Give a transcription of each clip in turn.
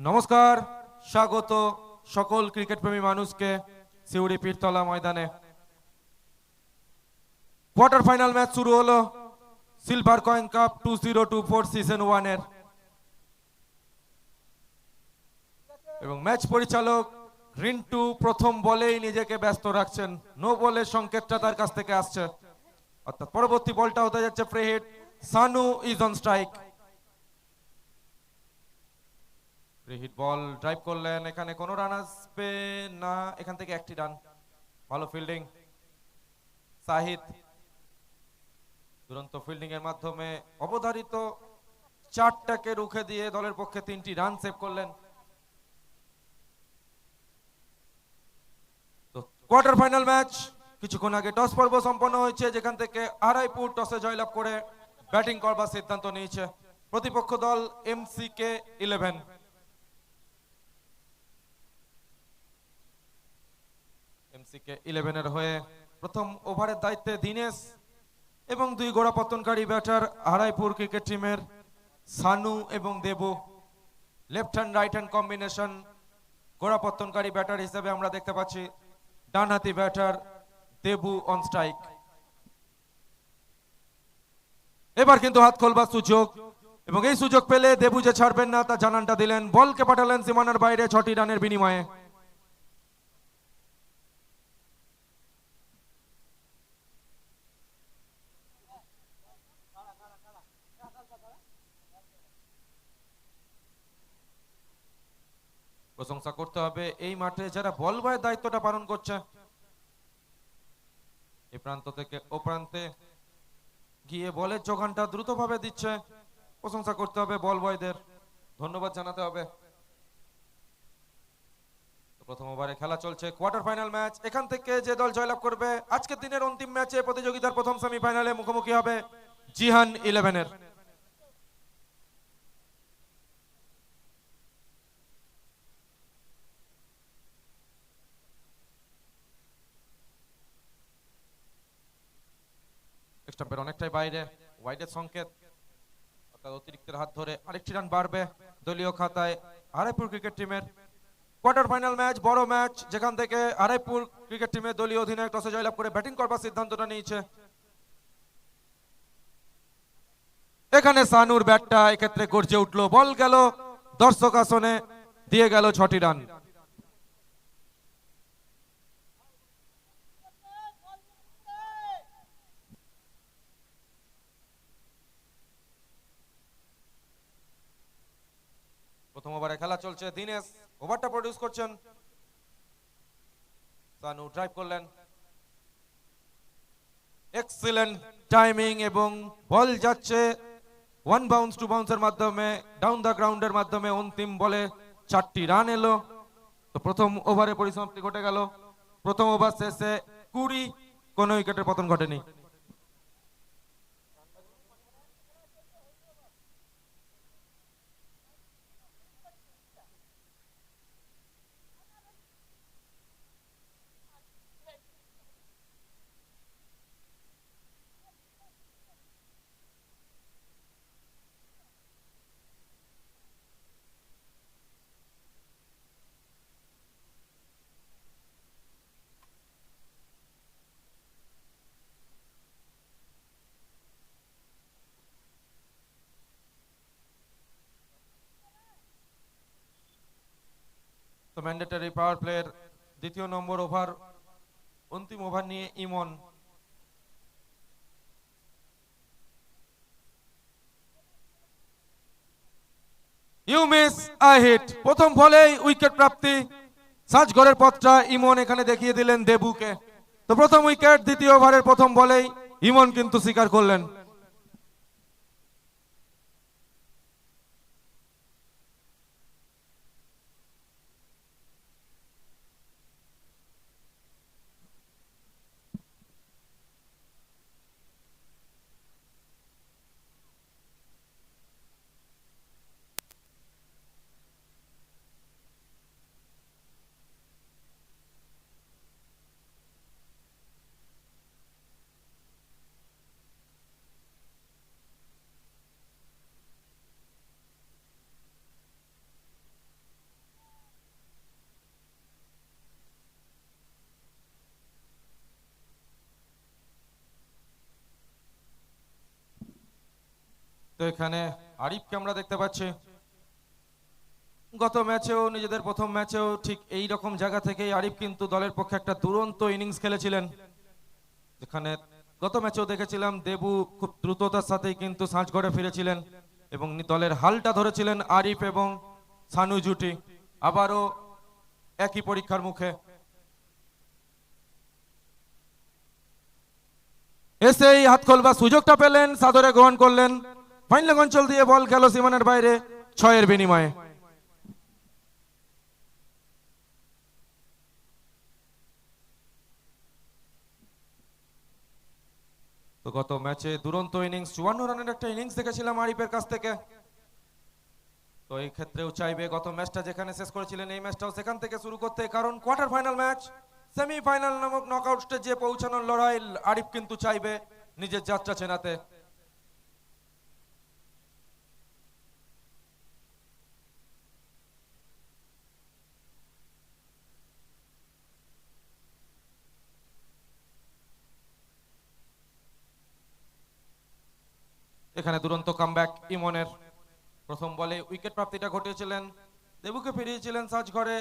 নমস্কার, স্বাগত সকল ক্রিকেট প্রেমী মানুষকে সিউড়ি পীরতলা ময়দানে। কোয়ার্টার ফাইনাল ম্যাচ শুরু হলো সিলভার কয়েন কাপ 2024 সিজন 1 এর, এবং ম্যাচ পরিচালক রিন্টু প্রথম বলেই নিজেকে ব্যস্ত রাখছেন। নো বলের সংকেতটা তার কাছ থেকে আসছে, অর্থাৎ পরবর্তী বলটা হতে যাচ্ছে free hit. Sanu is on strike. Free hit ball drive করলেন, এখানে কোনো রান আসবে না, এখান থেকে একটি রান। ভালো ফিল্ডিং সাহিদ, দুরন্ত ফিল্ডিং এর মাধ্যমে অবধারিত চারটাকে রুখে দিয়ে দলের পক্ষে 3টি রান সেভ করলেন। তো কোয়ার্টার ফাইনাল ম্যাচ কিছুক্ষণ আগে টস পর্ব সম্পন্ন হয়েছে, যেখান থেকে আড়াইপুর টসে জয়লাভ করে ব্যাটিং করবার সিদ্ধান্ত নিয়েছে প্রতিপক্ষ দল MCK 11। MCK 11 এর হয়ে প্রথম ওভারের দায়িত্বে দীনেশ এবং দুই গোড়াপত্তনকারী ব্যাটার আড়াইপুর ক্রিকেট টিমের সানু এবং Debu. Left hand right hand combination গোড়াপত্তনকারী ব্যাটার হিসেবে আমরা দেখতে পাচ্ছি ডানহাতি ব্যাটার দেবু অন স্ট্রাইক। এবার কিন্তু হাত খোলবার সুযোগ, এবং এই সুযোগ পেলে দেবু যে ছাড়বেন না তা জানানটা দিলেন। বলকে পাঠালেন সীমানার বাইরে 6টি রানের বিনিময়ে। প্রশংসা করতে হবে এই মাঠে যারা বল বয়ের দায়িত্বটা পালন করছে, এই প্রান্ত থেকে ও প্রান্তে গিয়ে বলের যোগানটা দ্রুতভাবে দিচ্ছে। প্রশংসা করতে হবে বল বয়দের, ধন্যবাদ জানাতে হবে। প্রথম ওভারে খেলা চলছে কোয়ার্টার ফাইনাল ম্যাচ। এখান থেকে যে দল জয়লাভ করবে আজকের দিনের অন্তিম ম্যাচে প্রতিযোগিতার প্রথম সেমিফাইনালে মুখোমুখি হবে জিহান 11 এর। স্টাম্পের অনেকটাই বাইরে, ওয়াইডের সংকেত, অর্থাৎ অতিরিক্তের হাত ধরে আরেকটি রান বাড়বে দলীয় খাতায় আড়াইপুর ক্রিকেট টিমের। কোয়ার্টার ফাইনাল ম্যাচ, বড় ম্যাচ, যেখান থেকে আড়াইপুর ক্রিকেট টিমের দলীয় অধিনায়ক টসে জয়লাভ করে ব্যাটিং করবার সিদ্ধান্তটা নিয়েছে। এখানে সানুর ব্যাটটা এক্ষেত্রে গর্জে উঠলো, বল গেল দর্শক আসনে, দিয়ে গেল 6টি রান। প্রথম ওভারে খেলা চলছে, দীনেশ ওভারটা প্রডিউস করছেন, সানু ড্রাইভ করলেন, এক্সিলেন্ট টাইমিং, এবং বল যাচ্ছে 1 বাউন্স 2 বাউন্সের মাধ্যমে ডাউন দা গ্রাউন্ডের মাধ্যমে। অন্তিম বলে 4টি রান এলো। তো প্রথম ওভারে পরিসমাপ্তি ঘটে গেল। প্রথম ওভার শেষে 20, কোনো উইকেটের পতন ঘটেনি। তো ম্যান্ডেটরি পাওয়ার প্লের দ্বিতীয় নম্বর ওভার, অন্তিম ওভার নিয়ে ইমন। ইউ মিস আই হিট, প্রথম বলেই উইকেট প্রাপ্তি। সাজঘরের পথটা ইমন এখানে দেখিয়ে দিলেন দেবুকে। তো প্রথম উইকেট দ্বিতীয় ওভারের প্রথম বলেই ইমন কিন্তু স্বীকার করলেন। তো এখানে আরিফকে আমরা দেখতে পাচ্ছি গত ম্যাচেও নিজেদের প্রথম ম্যাচেও ঠিক এই রকম জায়গা থেকেই আরিফ কিন্তু দলের পক্ষে একটা দুরন্ত ইনিংস খেলেছিলেন, যেখানে গত ম্যাচেও দেখেছিলাম দেবু খুব দ্রুততার সাথেই কিন্তু সাঁচ ঘরে ফিরেছিলেন এবং দলের হালটা ধরেছিলেন আরিফ এবং সানু জুটি। আবারও একই পরীক্ষার মুখে এসেই হাত খোলবার সুযোগটা পেলেন, সাদরে গ্রহণ করলেন। ফাইনাল অঞ্চল দিয়ে বল গেল সীমানার বাইরে 6 এর বিনিময়ে। তো গত ম্যাচে দুরন্ত ইনিংস 54 রানের একটা ইনিংস দেখেছিলাম আরিফের কাছ থেকে। তো এই ক্ষেত্রেও চাইবে গত ম্যাচটা যেখানে শেষ করেছিলেন এই ম্যাচটাও সেখান থেকে শুরু করতে, কারণ কোয়ার্টার ফাইনাল ম্যাচ, সেমিফাইনাল নামক নকআউট স্টেজে পৌঁছানোর লড়াই আরিফ কিন্তু চাইবে নিজের যাত্রা চেনাতে। এখানে দুরন্ত কামব্যাক ইমনের। প্রথম বলে উইকেট প্রাপ্তিটা ঘটিয়েছিলেন, দেবুকে ফিরিয়েছিলেন সাজ ঘরে।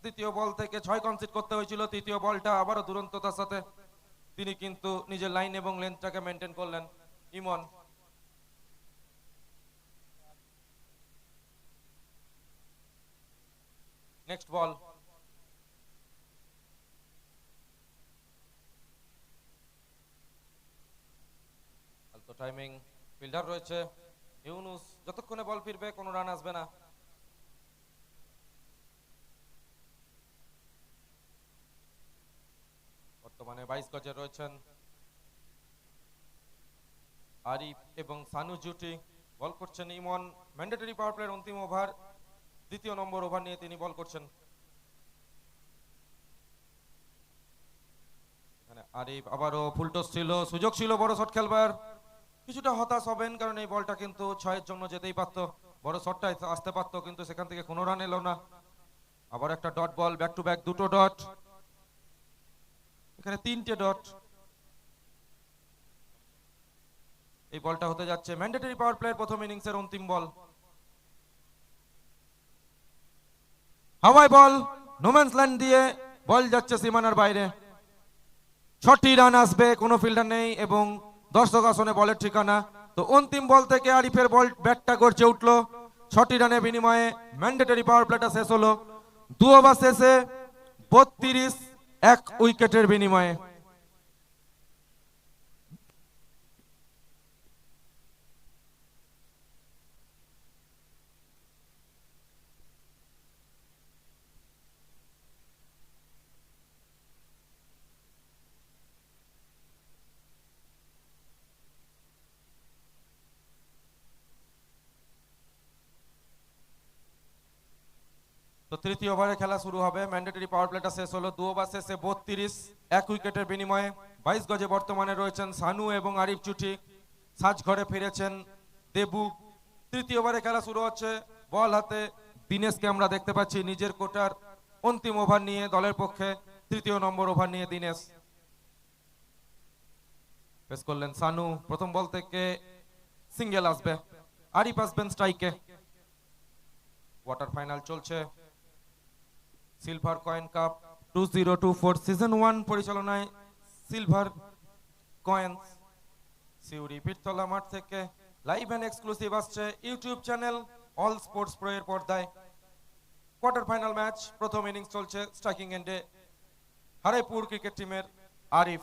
দ্বিতীয় বল থেকে 6 কনসিড করতে হয়েছিল, তৃতীয় বলটা আবারও দুরন্ততার সাথে তিনি কিন্তু নিজের লাইন এবং লেন্থটাকে মেনটেন করলেন ইমন। নেক্সট বল, টাইমিং ফিল্ডার রয়েছে ইউনুস, যতক্ষণে বল ফিরবে কোনো রান আসবে না। বর্তমানে 22 গজে রয়েছেন আরিফ এবং সানু জুটি। বল করছেন ইমন, ম্যান্ডেটরি পাওয়ার প্লের অন্তিম ওভার, দ্বিতীয় নম্বর ওভার নিয়ে তিনি বল করছেন। এখানে আরিফ আবারও ফুলটস ছিল, সুযোগ ছিল বড় শট খেলবার। কিছুটা হতাশ হবেন কারণ এই বলটা কিন্তু 6-এর জন্য যেতেই পারতো, বড় শটটা আসতে পারতো, কিন্তু সেখান থেকে কোনো রান এলো না। আবার একটা dot ball, back to back দুটো ডট, এখানে 3টে ডট। এই বলটা হতে যাচ্ছে ম্যান্ডেটরি পাওয়ার প্লেয়ার প্রথম ইনিংসের অন্তিম বল। হাওয়াই বল, নোম্যান্স ল্যান্ড দিয়ে বল যাচ্ছে সীমানার বাইরে। 6টি রান আসবে, কোনো ফিল্ডার নেই এবং দর্শক আসনে বলের ঠিকানা। তো অন্তিম বল থেকে আরিফের বল ব্যাটটা গড়ছে উঠলো। 6টি রানের বিনিময়ে ম্যান্ডেটরি পাওয়ার প্লেটা শেষ হলো। 2 ওভার শেষে 32 1 উইকেটের বিনিময়ে। তো তৃতীয় ওভারে খেলা শুরু হবে, ম্যান্ডেটরি পাওয়ার প্লেটা শেষ হলো। 2 ওভার শেষে 32 1 উইকেটের বিনিময়ে। 22 গজে বর্তমানে রয়েছেন সানু এবং আরিফ জুটি, সাজ ঘরে ফিরেছেন দেবু। তৃতীয় ওভারে খেলা শুরু হচ্ছে, বল হাতে দিনেশকে আমরা দেখতে পাচ্ছি নিজের কোটার অন্তিম ওভার নিয়ে দলের পক্ষে, তৃতীয় নম্বর ওভার নিয়ে দিনেশ পেস করলেন সানু। প্রথম বল থেকে সিঙ্গেল আসবে, আরিফ আসবেন স্ট্রাইকে। কোয়ার্টার ফাইনাল চলছে, সিলভার কয়েন কাপ 2024 সিজন 1 পরিচালনায় সিলভার কয়েন্স সিউড়ি পীরতলা মাঠ থেকে লাইভ এন্ড এক্সক্লুসিভ আসছে YouTube channel all sports pro এর পর্দায়। কোয়ার্টার ফাইনাল ম্যাচ, প্রথম ইনিংস চলছে। স্ট্রাইকিং এন্ডে হারাইপুর ক্রিকেট টিমের আরিফ।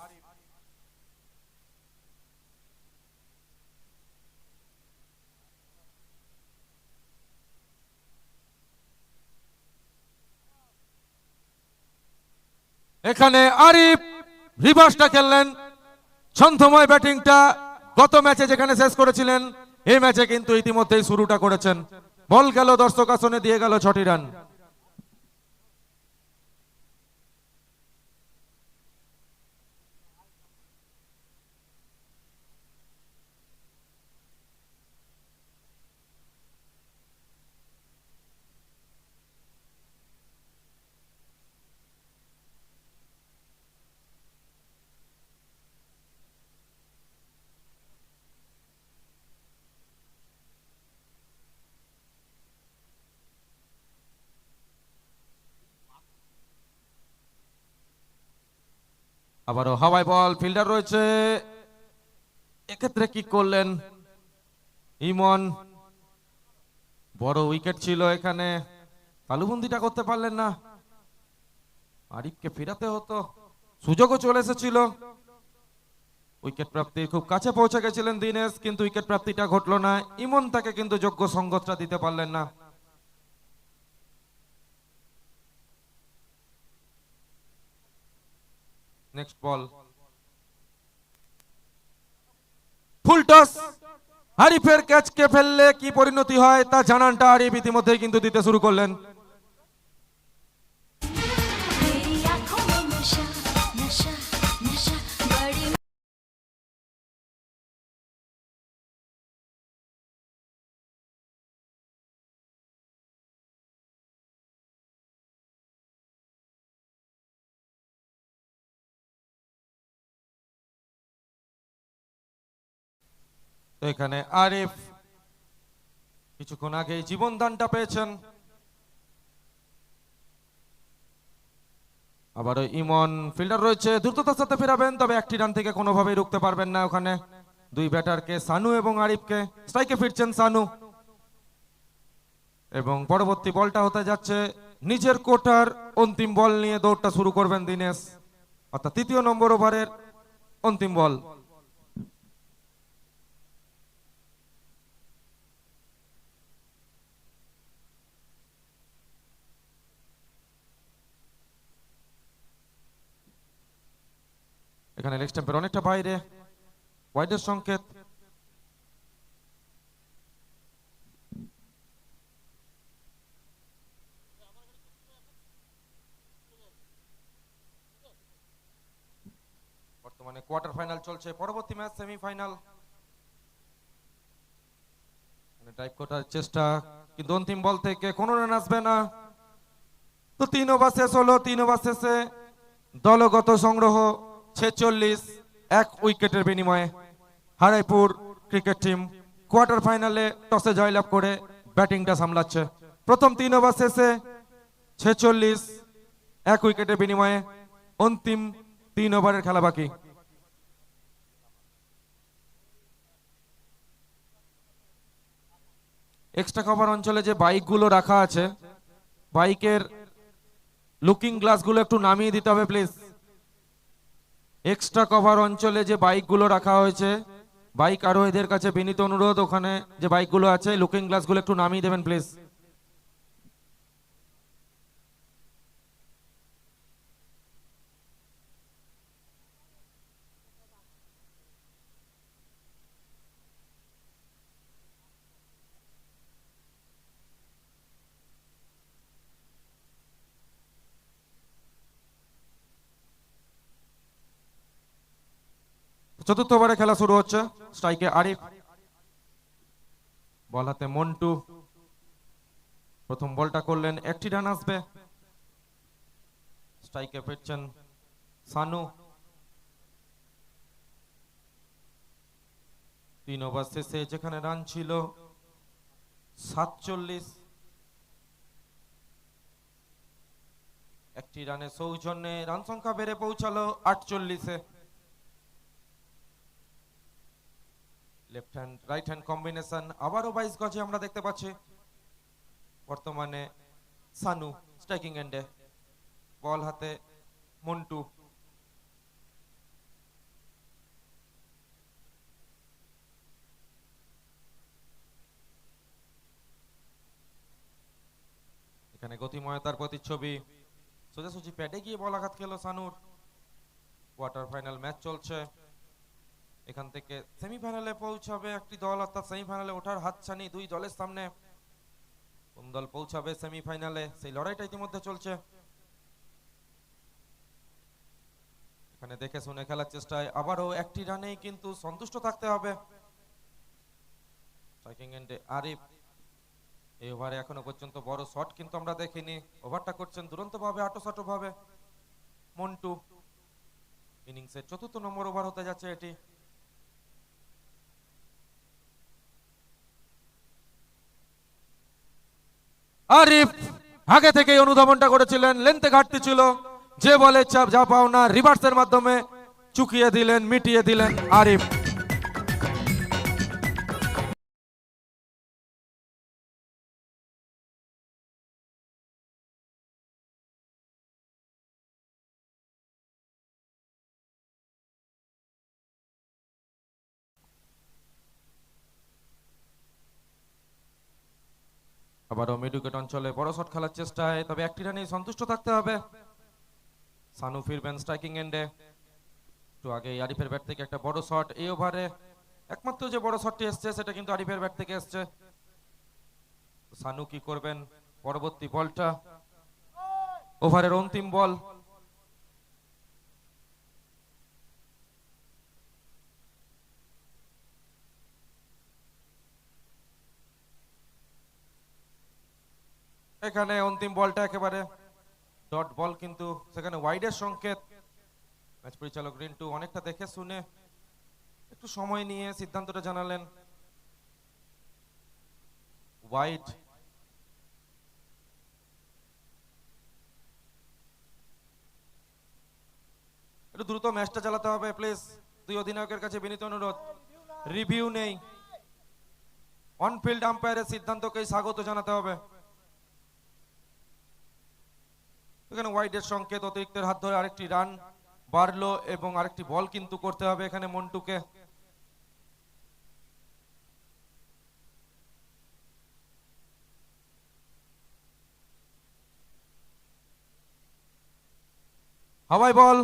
এখানে আরিফ রিভার্সটা খেললেন, ছন্দময় ব্যাটিংটা গত ম্যাচে যেখানে শেষ করেছিলেন এই ম্যাচে কিন্তু ইতিমধ্যেই শুরুটা করেছেন। বল গেল দর্শক আসনে, দিয়ে গেল 6টি রান। আবারও হাওয়ায় বল, ফিল্ডার রয়েছে, এক্ষেত্রে কি করলেন ইমন। বড় উইকেট ছিল এখানে, তালুবন্দিটা করতে পারলেন না, আরিফকে ফেরাতে হতো, সুযোগও চলে এসেছিল, উইকেট প্রাপ্তির খুব কাছে পৌঁছে গেছিলেন দীনেশ, কিন্তু উইকেট প্রাপ্তিটা ঘটলো না। ইমন তাকে কিন্তু যোগ্য সঙ্গতটা দিতে পারলেন না। নেক্সট বল, ফুল টস, আরিফের ক্যাচকে ফেললে কি পরিণতি হয় তা জানানটা আরিফ ইতিমধ্যেই কিন্তু দিতে শুরু করলেন। তো এখানে আরিফ কিছুক্ষণ আগে জীবন দানটা পেয়েছেন। আবারও ইমন, ফিল্ডার রয়েছে, দ্রুততার সাথে ফেরাবেন, তবে একটি রান থেকে কোনোভাবেই রুখতে পারবেন না ওখানে দুই ব্যাটারকে, সানু এবং আরিফকে। স্ট্রাইকে ফিরছেন সানু এবং পরবর্তী বলটা হতে যাচ্ছে নিজের কোটার অন্তিম বল নিয়ে দৌড়টা শুরু করবেন দীনেশ, অর্থাৎ তৃতীয় নম্বর ওভারের অন্তিম বল। এখানে লেগ স্ট্যাম্পের অনেকটা বাইরে, ওয়াইডের সংকেত। বর্তমানে কোয়ার্টার ফাইনাল চলছে, পরবর্তী ম্যাচ সেমিফাইনাল। ড্রাইভ করার চেষ্টা, কিন্তু অন্তিম বল থেকে কোনো রান আসবে না। তো 3 ওভার শেষ হলো, 3 ওভার শেষে দলগত সংগ্রহ 46, 1 উইকেটের বিনিময়ে হারাইপুর ক্রিকেট টিম কোয়ার্টার ফাইনালে টসে জয়লাভ করে ব্যাটিংটা সামলাচ্ছে। প্রথম 3 ওভার শেষে 46, 1 উইকেটের বিনিময়ে অন্তিম 3 ওভারের খেলা বাকি। এক্সট্রা কভার অঞ্চলে যে বাইকগুলো রাখা আছে, বাইকের লুকিং গ্লাসগুলো একটু নামিয়ে দিতে হবে প্লিজ। এক্সট্রা কভার অঞ্চলে যে বাইকগুলো রাখা হয়েছে, বাইক আরোহীদের কাছে বিনীত অনুরোধ, ওখানে যে বাইকগুলো আছে লুকিং গ্লাসগুলো একটু নামিয়ে দেবেন প্লিজ। চতুর্থ ওভারে খেলা শুরু হচ্ছে। স্ট্রাইকে আরিফ, বল হাতে মন্টু। প্রথম বলটা করলেন, একটি রান আসবে। স্ট্রাইকে ফিরছেন সানু। 3 ওভার শেষে যেখানে রান ছিল 47, একটি রানের সৌজন্যে রান সংখ্যা বেড়ে পৌঁছালো 48-এ। Left hand right hand combination, আবারও 22 গজে আমরা দেখতে পাচ্ছি। বর্তমানে সানু স্ট্রাইকিং এন্ডে, বল হাতে মন্টু। এখানে গতিময়তার প্রতিচ্ছবি, সোজাসুজি প্যাডে গিয়ে বল আঘাত খেলো সানুর। কোয়ার্টার ফাইনাল ম্যাচ চলছে, এখান থেকে সেমিফাইনালে পৌঁছাবে একটি দল, অর্থাৎ সেমিফাইনালে ওঠার হাতছানি দুই দলের সামনে। কোন দল পৌঁছাবে সেমিফাইনালে সেই লড়াইটা ইতিমধ্যে চলছে। এখানে দেখে শুনে খেলার চেষ্টায়, আবারও একটি রানেই কিন্তু সন্তুষ্ট থাকতে হবে। স্ট্রাইকিং এন্ডে আরিফ, এই ওভারে এখনো পর্যন্ত বড় শট কিন্তু আমরা দেখিনি। ওভারটা করছেন দুরন্ত ভাবে, আটোসাটো ভাবে মন্টু। ইনিংসের 4র্থ নম্বর ওভার হতে যাচ্ছে এটি। আরিফ আগে থেকেই অনুধাবনটা করেছিলেন, লেন্থে ঘাটতি ছিল, যে বলে চাপ যা পাওনা রিভার্সের মাধ্যমে চুকিয়ে দিলেন, মিটিয়ে দিলেন আরিফ। আবারও মিড উইকেট অঞ্চলে বড় শট খেলার চেষ্টায়, তবে একটি রানেই সন্তুষ্ট থাকতে হবে। সানু ফিরবেন স্ট্রাইকিং এন্ডে। একটু আগে আরিফের ব্যাট থেকে একটা বড় শট, এই ওভারে একমাত্র যে বড় শটটি এসছে সেটা কিন্তু আরিফের ব্যাট থেকে এসছে। সানু কি করবেন পরবর্তী বলটা, ওভারের অন্তিম বল। এখানে অন্তিম বলটা একেবারে ডট বল, কিন্তু সেখানে ওয়াইডের সংকেত। ম্যাচ পরিচালক রিন্টু অনেকটা দেখে শুনে একটু সময় নিয়ে সিদ্ধান্তটা জানালেন ওয়াইড। একটু দ্রুত ম্যাচটা চালাতে হবে প্লিজ, দুই অধিনায়কের কাছে বিনীত অনুরোধ। রিভিউ নেই, অনফিল্ড আম্পায়ারের সিদ্ধান্তকেই স্বাগত জানাতে হবে। এখানে ওয়াইডের সংকেত, অতিরিক্তের হাত ধরে আরেকটি রান বাড়লো এবং আরেকটি বল কিন্তু করতে হবে এখানে মন্টুকে। হাওয়াই বল,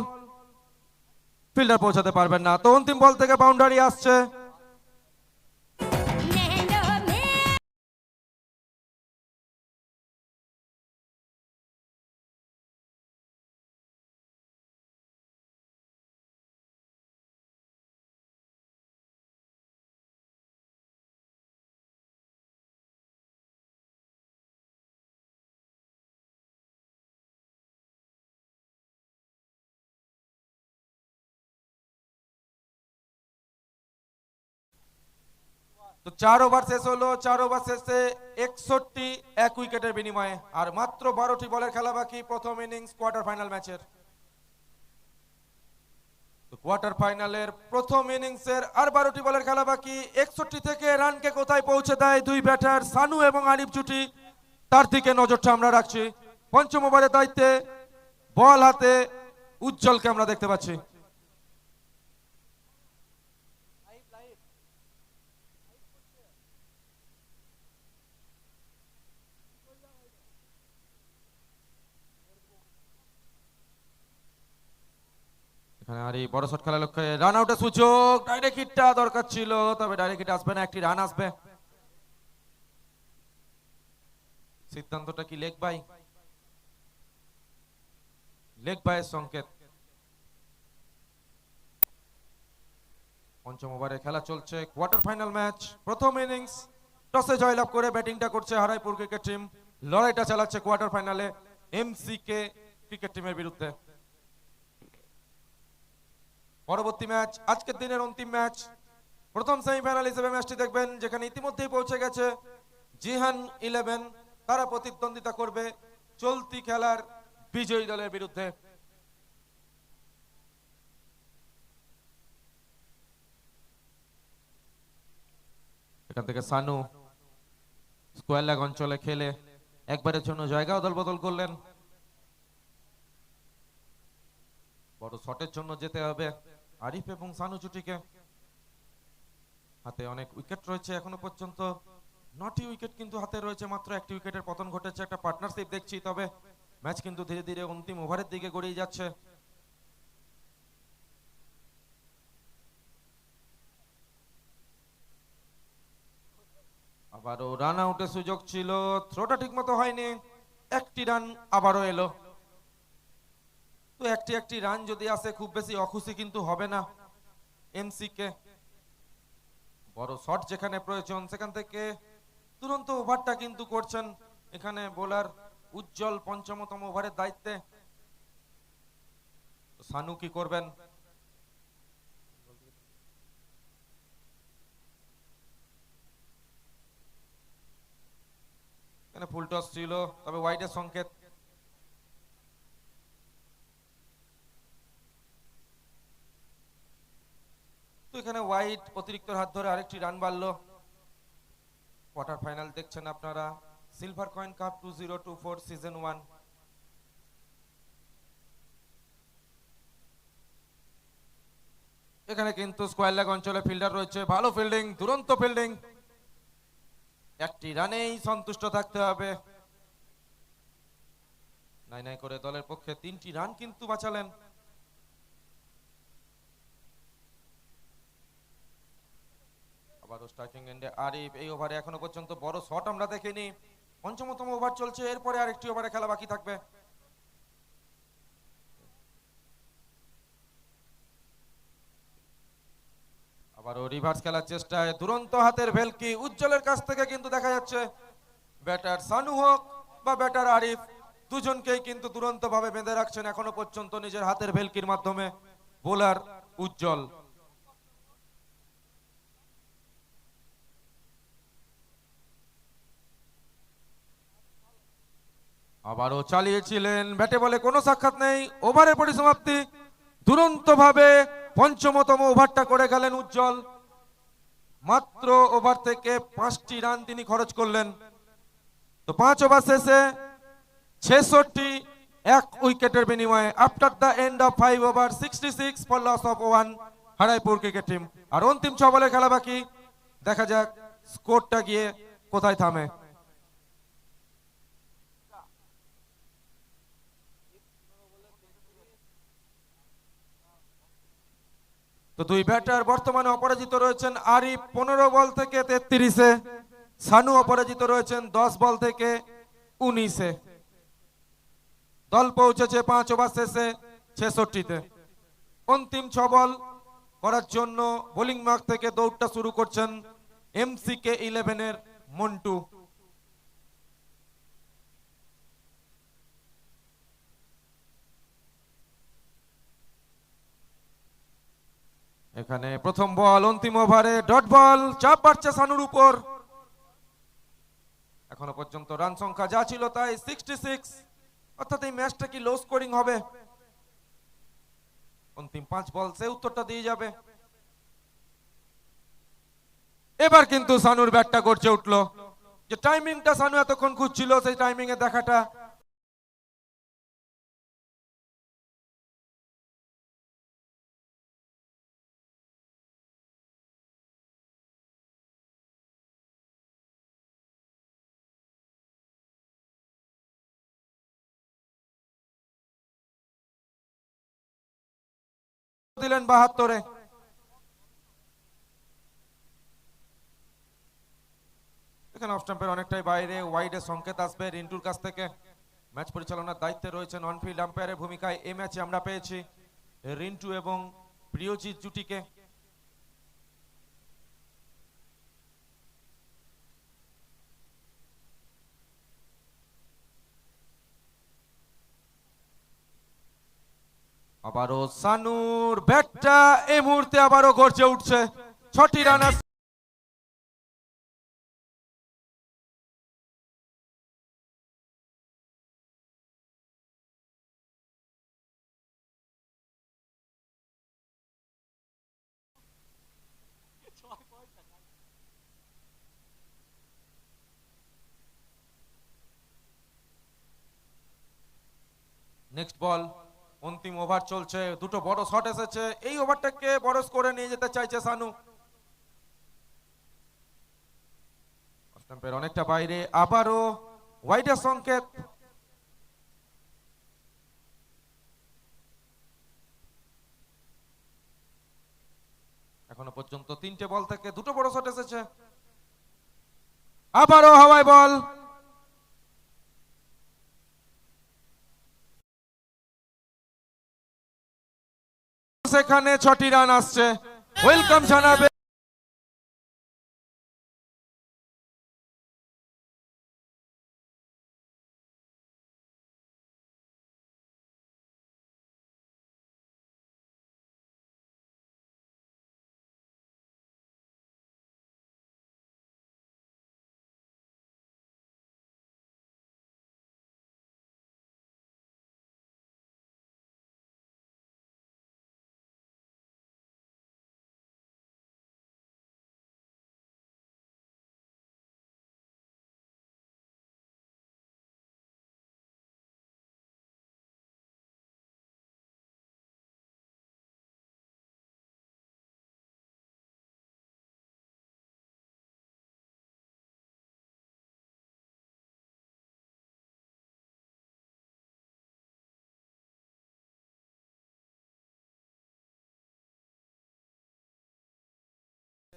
ফিল্ডার পৌঁছাতে পারবেন না, তো অন্তিম বল থেকে বাউন্ডারি আসছে। তো 4 ওভার শেষ হলো, 4 ওভার শেষে 61 এক উইকেটের বিনিময়ে, আর মাত্র 12টি বলের খেলা বাকি প্রথম ইনিংস কোয়ার্টার ফাইনাল ম্যাচের। তো কোয়ার্টার ফাইনালের প্রথম ইনিংসের আর 12টি বলের খেলা বাকি। 61 থেকে রানকে কোথায় পৌঁছে দেয় দুই ব্যাটার সানু এবং আরিফ জুটি, তার দিকে নজরটা আমরা রাখছি। পঞ্চম ওভারের দায়িত্বে বল হাতে উজ্জ্বলকে আমরা দেখতে পাচ্ছি। এখানে আর এই বড় শট খেলার লক্ষ্যে রান আউটের সুযোগ, ডাইরেক্ট হিটটা দরকার ছিল, তবে ডাইরেক্ট হিট আসবে না, একটি রান আসবে। সিদ্ধান্তটা কি লেগ বাই? লেগ বাইয়ের সংকেত। পঞ্চম ওভারে খেলা চলছে, কোয়ার্টার ফাইনাল ম্যাচ, প্রথম ইনিংস। টসে জয়লাভ করে ব্যাটিংটা করছে হারাইপুর ক্রিকেট টিম, লড়াইটা চালাচ্ছে কোয়ার্টার ফাইনালে এমসিকে ক্রিকেট টিমের বিরুদ্ধে। পরবর্তী ম্যাচ আজকের দিনের অন্তিম ম্যাচ, প্রথম সেমিফাইনাল হিসেবে ম্যাচটি দেখবেন, যেখানে ইতিমধ্যেই পৌঁছে গেছে জিহান 11। তারা প্রতিদ্বন্দ্বিতা করবে চলতি খেলার বিজয়ী দলের বিরুদ্ধে। এখান থেকে সানু স্কোয়ার লেগ অঞ্চলে খেলে একবারের জন্য জায়গা অদল বদল করলেন। বড় শটের জন্য যেতে হবে আরিফ এবং সানু জুটিকে। হাতে অনেক উইকেট রয়েছে এখনো পর্যন্ত, 9টি উইকেট কিন্তু হাতে রয়েছে, মাত্র একটি উইকেটের পতন ঘটেছে। একটা পার্টনারশিপ দেখছি, তবে ম্যাচ কিন্তু ধীরে ধীরে অন্তিম ওভারের দিকে গড়িয়ে যাচ্ছে। আবারও রান আউটের সুযোগ ছিল, থ্রোটা ঠিক মতো হয়নি, একটি রান আবারও এলো। তো একটি রান যদি আসে খুব বেশি অখুশি কিন্তু হবে না এমসিকে। বড় শট যেখানে প্রয়োজন সেখান থেকে তুরন্ত ওভারটা কিন্তু করছেন এখানে বোলার উজ্জ্বল, পঞ্চমতম ওভারের দায়িত্বে। সানু কি করবেন? এখানে ফুল টস ছিল, তবে ওয়াইডের সংকেত। এখানে ওয়াইড অতিরিক্ত হাত ধরে আরেকটি রান বাড়লো। কোয়ার্টার ফাইনাল দেখছেন আপনারা, সিলভার কয়েন কাপ 2024 সিজন 1। এখানে কিন্তু স্কোয়ার লেগ অঞ্চলে ফিল্ডার রয়েছে, ভালো ফিল্ডিং, দুরন্ত ফিল্ডিং, একটি রানেই সন্তুষ্ট থাকতে হবে। নাই নাই করে দলের পক্ষে 3টি রান কিন্তু বাঁচালেন। আবারও স্ট্রাইকিং এন্ডে আরিফ। এই ওভারে এখনো পর্যন্ত বড় শট আমরা দেখিনি। পঞ্চমতম ওভার চলছে, এরপরে আরেকটি ওভারে খেলা বাকি থাকবে। আবারও রিভার্স খেলার চেষ্টায় দুরন্ত হাতের ভেলকি উজ্জ্বলের কাছ থেকে কিন্তু দেখা যাচ্ছে ব্যাটার সানু হোক বা ব্যাটার আরিফ, দুজনকেই কিন্তু দুরন্ত ভাবে বেঁধে রাখছেন এখনো পর্যন্ত নিজের হাতের ভেলকির মাধ্যমে বোলার উজ্জ্বল। আবারও চালিয়েছিলেন, ব্যাটে বলে কোনো সাক্ষাৎ নেই, ওভারের পরিসমাপ্তি। দুরন্ত ভাবে পঞ্চমতম ওভারটা করে গেলেন উজ্জ্বল। মাত্র ওভার থেকে 5টি রান তিনি খরচ করলেন। তো 5 ওভার শেষে 66 এক উইকেটের বিনিময়ে, after the end of 5 over 66 for loss of 1 Haraipur cricket team. আর অন্তিম 6 বলে খেলা বাকি, দেখা যাক স্কোরটা গিয়ে কোথায় থামে। তো দুই ব্যাটার বর্তমানে অপরাজিত রয়েছেন। আরিফ 15 বল থেকে 33-এ, সানু অপরাজিত রয়েছেন 10 বল থেকে 19-এ। দল পৌঁছেছে 5 ওভার শেষে 66-তে। অন্তিম 6 বল করার জন্য বোলিং মার্ক থেকে দৌড়টা শুরু করছেন MCK 11-এর মন্টু। এখানে প্রথম বল, অন্তিম ওভারে ডট বল, চাপ বাড়ছে সানুর উপর। এখনো পর্যন্ত রান সংখ্যা যা ছিল তাই 66, অর্থাৎ এই ম্যাচটা কি লো স্কোরিং হবে? অন্তিম 5 বল সে উত্তরটা দিয়ে যাবে। এবার কিন্তু সানুর ব্যাটটা গড়ছে উঠলো, যে টাইমিংটা সানু এতক্ষণ খুঁজছিল সেই টাইমিং এ দেখাটা। দিলেন 72-এ। এখানে অফ স্টাম্পের অনেকটাই বাইরে, ওয়াইডের সংকেত আসবে রিন্টুর কাছ থেকে। ম্যাচ পরিচালনার দায়িত্বে রয়েছেন অনফিল্ড আম্পায়ারের ভূমিকায় এই ম্যাচে আমরা পেয়েছি রিন্টু এবং প্রিয়জিৎ জুটিকে। আবারও সানুর ব্যাটটা এই মুহূর্তে আবারও গর্জে উঠছে, 6টি রান। নেক্সট বল, অন্তিম ওভার চলছে, দুটো বড় শট এসেছে, এই ওভারটাকে বড় স্কোরে নিয়ে যেতে চাইছে সানু। স্টাম্পের অনেকটা বাইরে, আবারও ওয়াইডের সংকেত। এখনো পর্যন্ত 3টে বল থেকে 2টো বড় শট এসেছে। আবারও হাওয়ায় বল, সেখানে 6টি রান আসছে। ওয়েলকাম জানাবে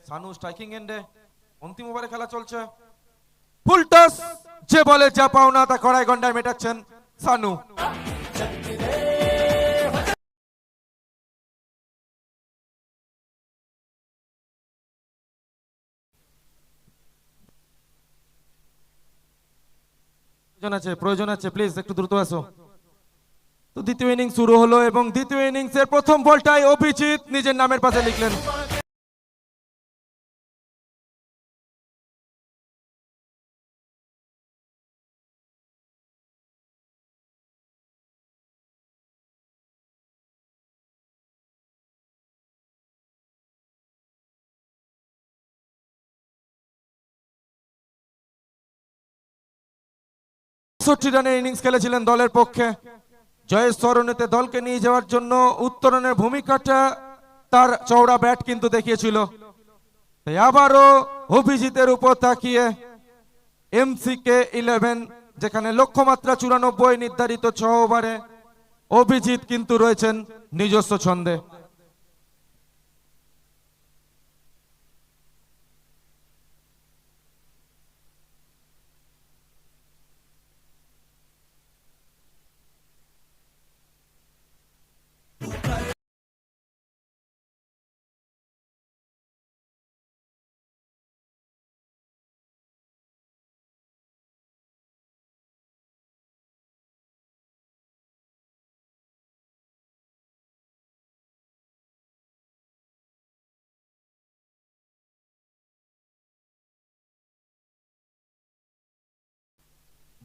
সানু স্ট্রাইকিং এন্ডে, অন্তিম ওভারে খেলা চলছে। ফুল টস, যে বলে যা পাওনা তা কড়াই গন্ডায় মেটাচ্ছেন সানু। প্রয়োজন আছে, প্লিজ একটু দ্রুত আসো। তো দ্বিতীয় ইনিংস শুরু হলো এবং দ্বিতীয় ইনিংসের প্রথম বলটাই অভিজিৎ নিজের নামের পাশে লিখলেন। রানের ইনিংস খেলেছিলেন দলের পক্ষে। জয়ের স্মরণেতে দলকে নিয়ে যাওয়ার জন্য উত্তরণের ভূমিকাটা তার চওড়া ব্যাট কিন্তু দেখিয়েছিল। তাই আবারও অভিজিতের উপর তাকিয়ে এমসিকে 11, যেখানে লক্ষ্যমাত্রা 94 নির্ধারিত 6 ওভারে, অভিজিৎ কিন্তু রয়েছেন নিজস্ব ছন্দে।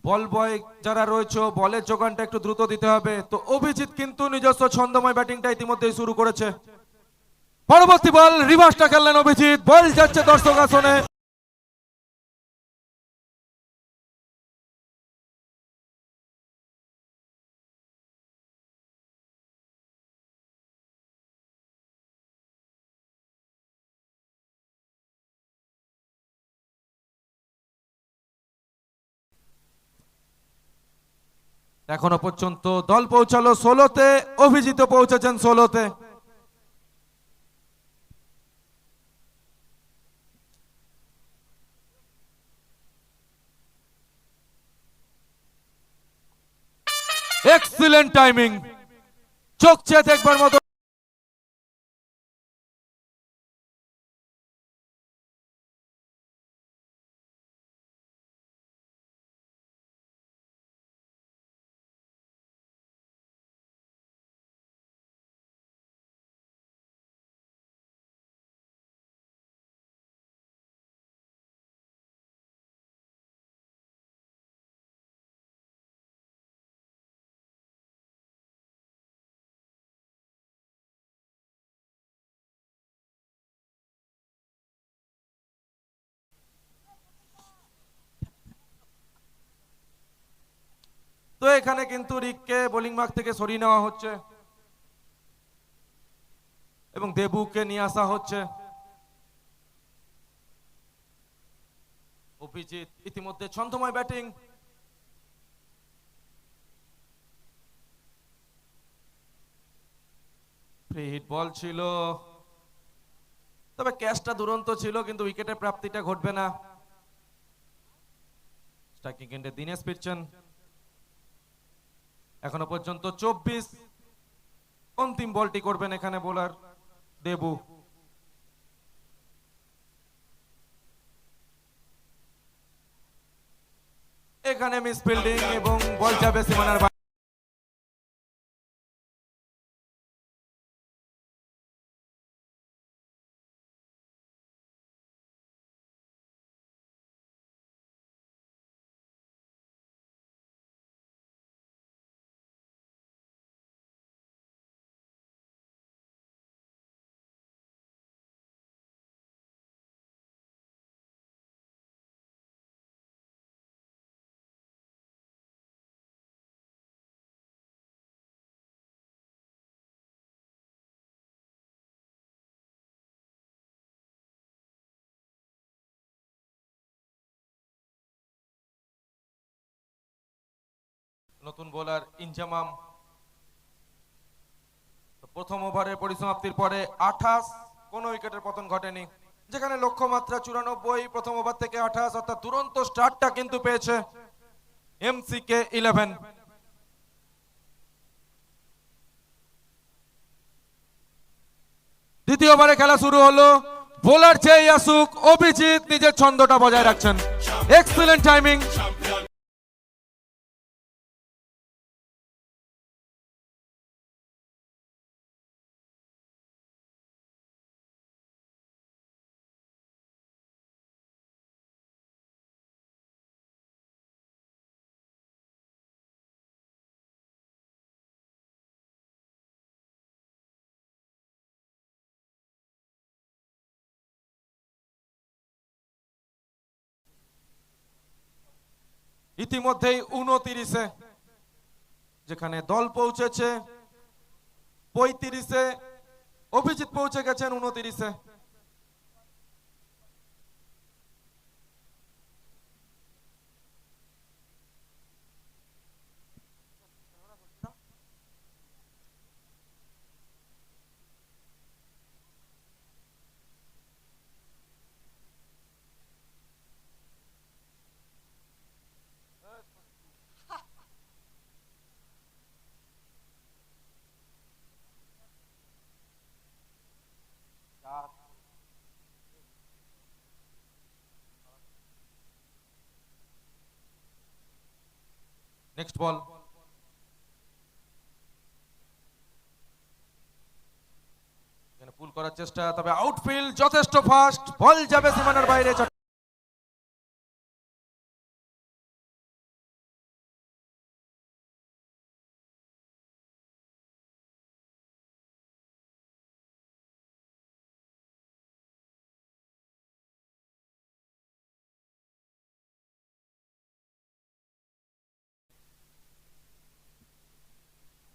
বল বয় যারা রয়েছে, বলের যোগানটা একটু দ্রুত দিতে হবে। তো অভিজিৎ কিন্তু নিজস্ব ছন্দময় ব্যাটিংটা ইতিমধ্যেই শুরু করেছে। পরবর্তী বল রিভার্সটা খেললেন অভিজিৎ, বল যাচ্ছে দর্শক আসনে। এখনো পর্যন্ত দল পৌঁছালো 16তে, অভিজিৎ পৌঁছেছেন 16তে। এক্সিলেন্ট টাইমিং, চোখ চেয়ে দেখবার মতো। তো এখানে কিন্তু রিককে বোলিং মার্ক থেকে সরিয়ে নেওয়া হচ্ছে এবং দেবুকে নিয়ে আসা হচ্ছে। অভিজিৎ ইতিমধ্যে ছন্দময় ব্যাটিং, ফ্রি হিট বল ছিল, তবে ক্যাচটা দুরন্ত ছিল, কিন্তু উইকেটের প্রাপ্তিটা ঘটবে না। স্ট্রাইকিং এন্ডে দিনেশ ফিরছেন। এখনো পর্যন্ত 24, অন্তিম বলটি করবেন এখানে বোলার দেবু। এখানে মিস ফিল্ডিং এবং বল যাবে সীমানার বাইরে। নতুন বোলার ইনজামাম। প্রথম ওভারের পরিসমাপ্তির পরে 28, কোনো উইকেটের পতন ঘটেনি। যেখানে লক্ষ্যমাত্রা 94, প্রথম ওভার থেকে 28, অর্থাৎ দুরন্ত স্টার্টটা কিন্তু পেয়েছে MCK 11। দ্বিতীয় ওভারে খেলা শুরু হলো। বোলার চেয়ে আসুক, অভিজিৎ নিজের ছন্দটা বজায় রাখছেন। Excellent timing. ইতিমধ্যেই 29-এ, যেখানে দল পৌঁছেছে 35-এ, অভিজিৎ পৌঁছে গেছেন 29-এ। নেক্সট বল। এখানে পুল করার চেষ্টা, তবে আউটফিল্ড যথেষ্ট ফাস্ট, বল যাবে সীমানার বাইরে।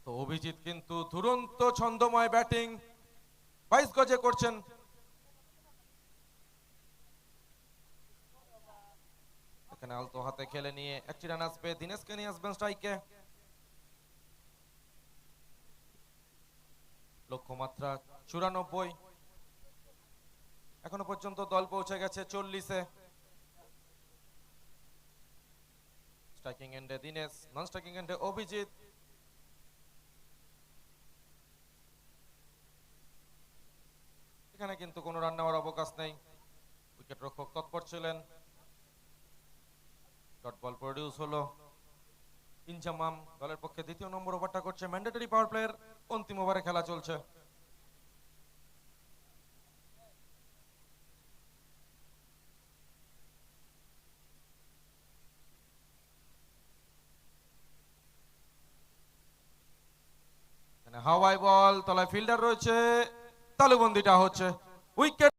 তো অভিজিৎ কিন্তু দুরন্ত ছন্দময় ব্যাটিং 22 গজে করছেন। এখানে আলতো হাতে খেলে নিয়ে একটি রান আসবে, দিনেশকে নিয়ে আসবেন স্ট্রাইকে। লক্ষ্যমাত্রা 94, এখনো পর্যন্ত দল পৌঁছে গেছে 40-এ। স্ট্রাইকিং এন্ডে দিনেশ, নন স্ট্রাইকিং এন্ডে অভিজিৎ। এখানে কিন্তু কোনো রান নেওয়ার অবকাশ নেই, উইকেট রক্ষক তৎপর ছিলেন। ডট বল প্রডিউস হলো। ইনজামাম দলের পক্ষে দ্বিতীয় নম্বর ওভারটা করছে। ম্যান্ডেটরি পাওয়ার প্লেয়ার, অন্তিম ওভারে খেলা চলছে। হাওয়াই বল, তলায় ফিল্ডার রয়েছে, তালুবন্দিটা হচ্ছে। উইকেট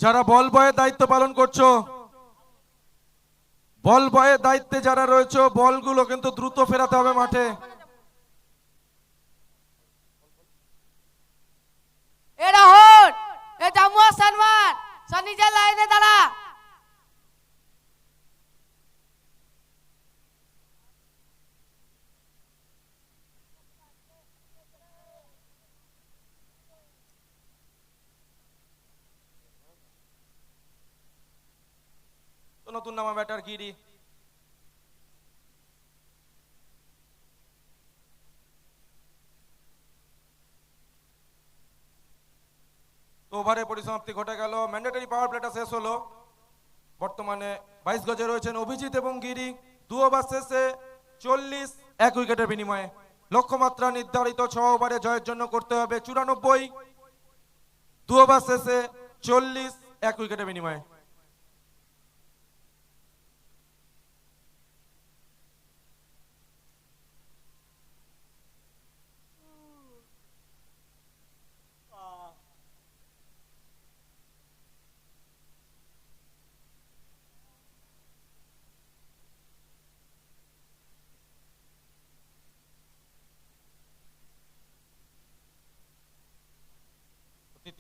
যারা বল বয়ের দায়িত্ব পালন করছো, বল বয়ের দায়িত্বে যারা রয়েছে, বলগুলো কিন্তু দ্রুত ফেরাতে হবে মাঠে। এ রাহুল, এ জামুয়া সানওয়ার, সনিজা লাইনে দাঁড়া। তো নতুন নামা ব্যাটার গিরি। তো ওভারে পরিসমাপ্তি ঘটে গেল, ম্যান্ডেটরি পাওয়ার প্লেটা শেষ হলো। বর্তমানে 22 গজে রয়েছেন অভিজিৎ এবং গিরি। দু ওভার শেষে 40, 1 উইকেটের বিনিময়ে। লক্ষ্যমাত্রা নির্ধারিত 6 ওভারে জয়ের জন্য করতে হবে 94, দু ওভার শেষে 40, 1 উইকেটের বিনিময়ে।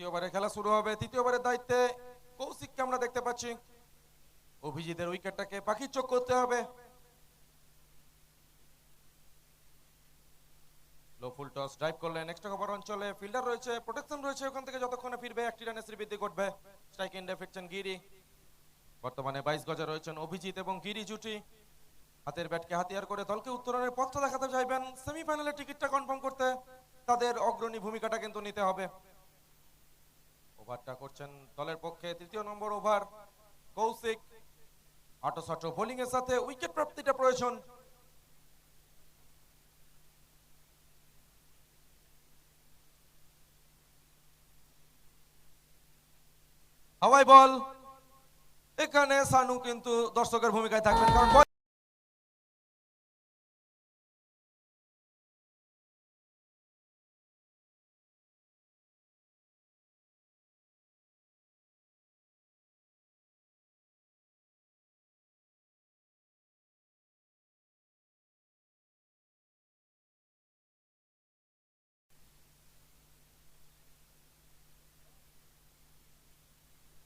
তৃতীয় ওভারে খেলা শুরু হবে। তৃতীয় ওভারের দায়িত্বে কৌশিককে আমরা দেখতে পাচ্ছি। অভিজিতের উইকেটটাকে পাখির চোখ করতে হবে। লো ফুল টস ড্রাইভ করলেন এক্সট্রা কভার অঞ্চলে, ফিল্ডার রয়েছে, প্রোটেকশন রয়েছে, ওখান থেকে যতক্ষণে ফিরবে একটি রানের শ্রীবৃদ্ধি ঘটবে। স্ট্রাইক এন্ডে ফিরছেন গিরি। বর্তমানে 22 গজে রয়েছেন অভিজিৎ এবং গিরি জুটি। হাতের ব্যাটকে হাতিয়ার করে দলকে উত্তরণের পথটা দেখাতে চাইবেন। সেমিফাইনালের টিকিটটা কনফার্ম করতে তাদের অগ্রণী ভূমিকাটা কিন্তু নিতে হবে। ওভারটা করছেন দলের পক্ষে তৃতীয় নম্বর ওভার কৌশিক। আটো বোলিং এর সাথে উইকেট প্রাপ্তিটা প্রয়োজন। হাওয়াই বল, এখানে সানু কিন্তু দর্শকের ভূমিকায় থাকবেন, কারণ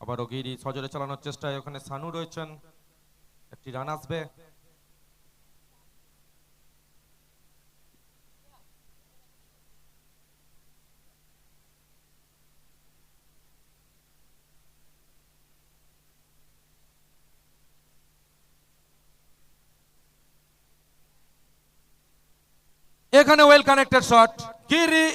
আবারও গিরি সজোরে চালানোর চেষ্টায়, ওখানে সানু রয়েছেন, একটি রান আসবে। এখানে ওয়েল কানেক্টেড শট, গিরি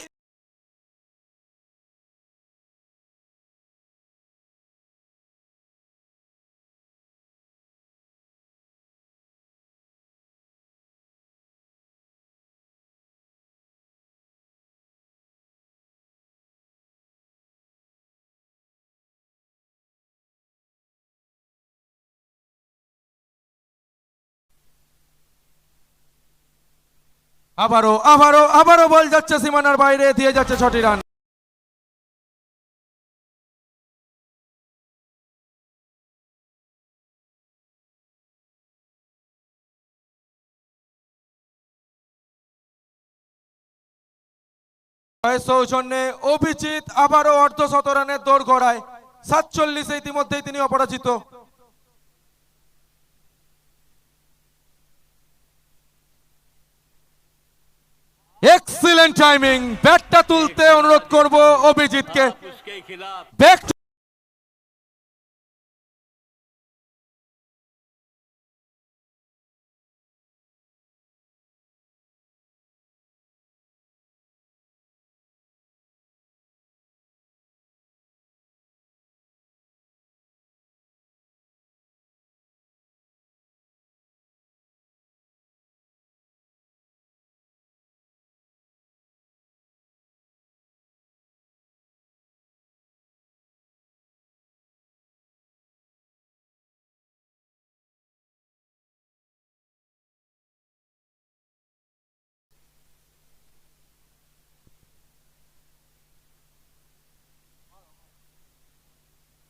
আবারও বল যাচ্ছে সীমানার বাইরে, দিয়ে যাচ্ছে 6টি রান। সৌজন্যে অভিজিৎ আবারও অর্ধশত রানের দৌড় গড়ায়। 47 ইতিমধ্যেই তিনি অপরাজিত। এক্সিলেন্ট টাইমিং, ব্যাটটা তুলতে অনুরোধ করব অভিজিৎকে। ব্যাক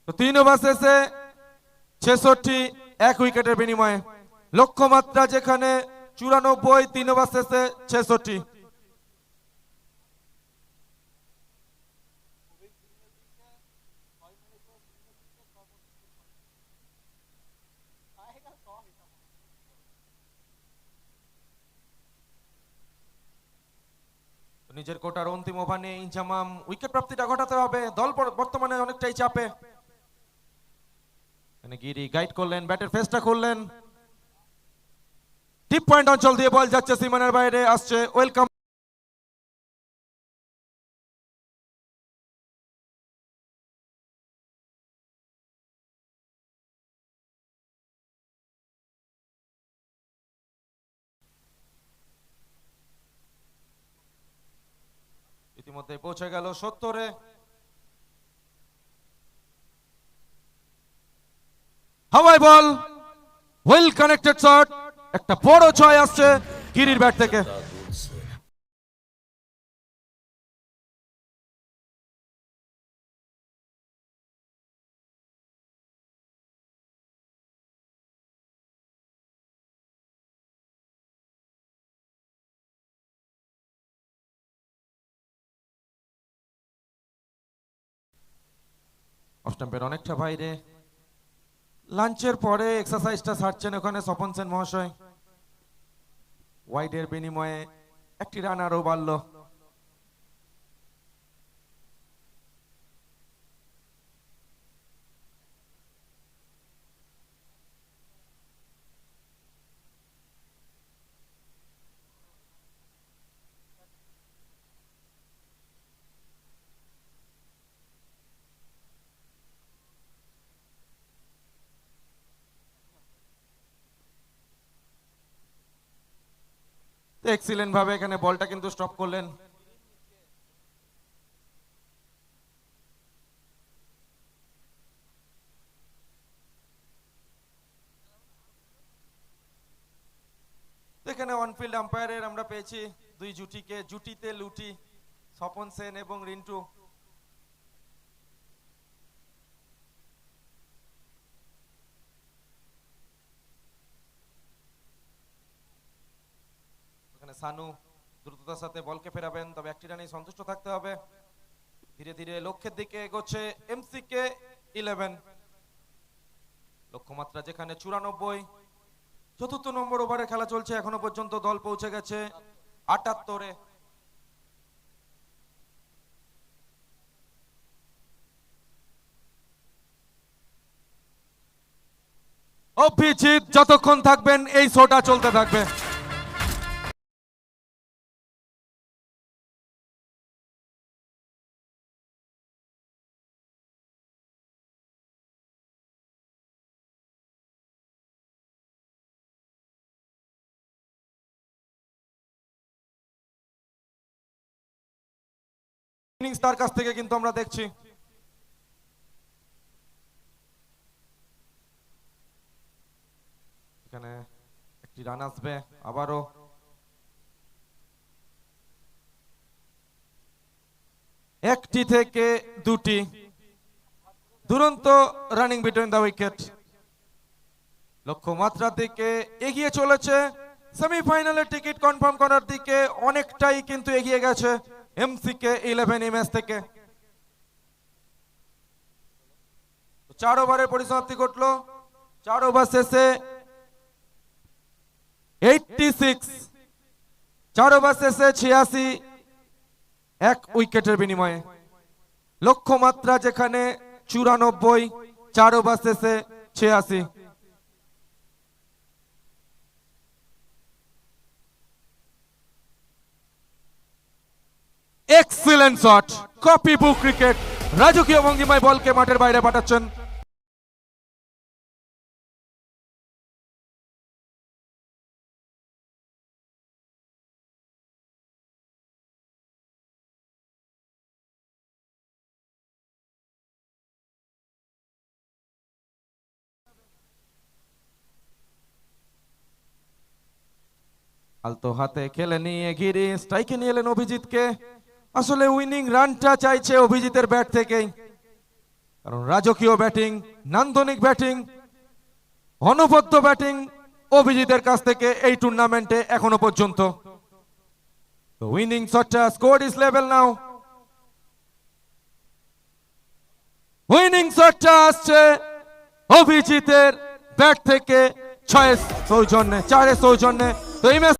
তো 3 ওভার শেষে 66, 1 উইকেটের বিনিময়ে। লক্ষ্যমাত্রা যেখানে 94, 3 ওভার শেষে 66। নিজের কোটার অন্তিম ওভার নিয়ে ইনজামাম উইকেট প্রাপ্তিটা ঘটাতে হবে। দল বর্তমানে অনেকটাই চাপে। গিরি গাইড করলেন, ব্যাটের ফেসটা করলেন, ডিপ পয়েন্ট অঞ্চল দিয়ে বল যাচ্ছে সীমানার বাইরে, আসছে ওয়েলকাম। ইতিমধ্যে পৌঁছে গেল 70-এ। হাওয়াই বল, ওয়েল কানেক্টেড শট, একটা বড় ছয় আসছে গিরির ব্যাট থেকে। অফ স্টাম্পের অনেকটা বাইরে। লাঞ্চের পরে এক্সারসাইজটা ছাড়ছেন ওখানে স্বপন সেন মহাশয়। ওয়াইডের বিনিময়ে একটি রান আরও বাড়ল। এক্সিলেন্ট ভাবে এখানে বলটা কিন্তু স্টপ করলেন। এখানে অনফিল্ড আম্পায়ারের আমরা পেয়েছি দুই জুটিকে, জুটিতে লুটি, স্বপন সেন এবং রিন্টু। এখানে সানু দ্রুততার সাথে বলকে ফেরাবেন, তবে একটি রানেই সন্তুষ্ট থাকতে হবে। ধীরে ধীরে লক্ষ্যের দিকে এগোচ্ছে এমসিকে 11। লক্ষ্যমাত্রা যেখানে 94। চতুর্থ নম্বর ওভারে খেলা চলছে, এখনো পর্যন্ত দল পৌঁছে গেছে 78-এ। অভিজিৎ যতক্ষণ থাকবেন এই শোটা চলতে থাকবে। ইনিংস তার কাছ থেকে কিন্তু আমরা দেখছি। এখানে একটি রান আসবে আবারও। একটি থেকে দুটি, দুরন্ত রানিং বিটুইন দ্য উইকেট। লক্ষ্যমাত্রা থেকে এগিয়ে চলেছে, সেমিফাইনালের টিকিট কনফার্ম করার দিকে অনেকটাই কিন্তু এগিয়ে গেছে এমসিকে 11 এই ম্যাচ থেকে। 4 ওভারের পরিসমাপ্তি ঘটলো। 4 ওভার শেষে 86, 4 ওভার শেষে 86, এক উইকেটের বিনিময়ে। লক্ষ্যমাত্রা যেখানে 94, 4 ওভার শেষে 86। এক্সিলেন্ট শট, কপি বুক ক্রিকেট। রাজকীয় ভঙ্গিমায় বলকে মাঠের বাইরে পাঠাচ্ছেন। আলতো হাতে খেলে নিয়ে ঘিরে স্ট্রাইকে নিয়ে এলেন অভিজিৎকে। আসলে উইনিং রানটা চাইছে অভিজিতের ব্যাট থেকেই, কারণ রাজকীয় ব্যাটিং, নান্দনিক ব্যাটিং, অনবদ্য ব্যাটিং অভিজিতের কাছ থেকে এই টুর্নামেন্টে এখনো পর্যন্ত। উইনিং শটটা, score is level now. Winning শটটা আসছে অভিজিতের ব্যাট থেকে 6 সৌজন্যে, 4 সৌজন্যে। তো এই ম্যাচ